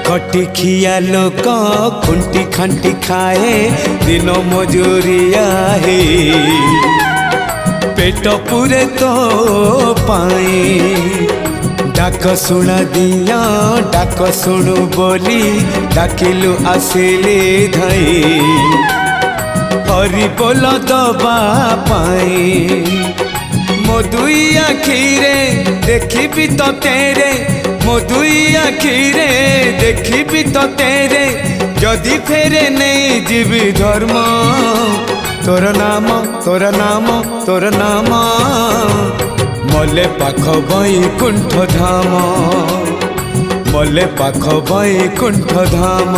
खटिखिया लोक खुंटी खांटी खाए दिन मजूरिया है पेट पूरे तो पाए डाक शुण दिया डाक शुणु बोली डाकिलु आसिले धई हरि बोल दबा पाए मो दुई आखिरे देखी तो तेरे मो दुई आखिरे देखी तो तेरे जदि फेरे नहीं जीवी धर्म तोर नाम तोर नाम तोर नाम मले पाख बैकुंठ धाम मले पाख बैकुंठ धाम।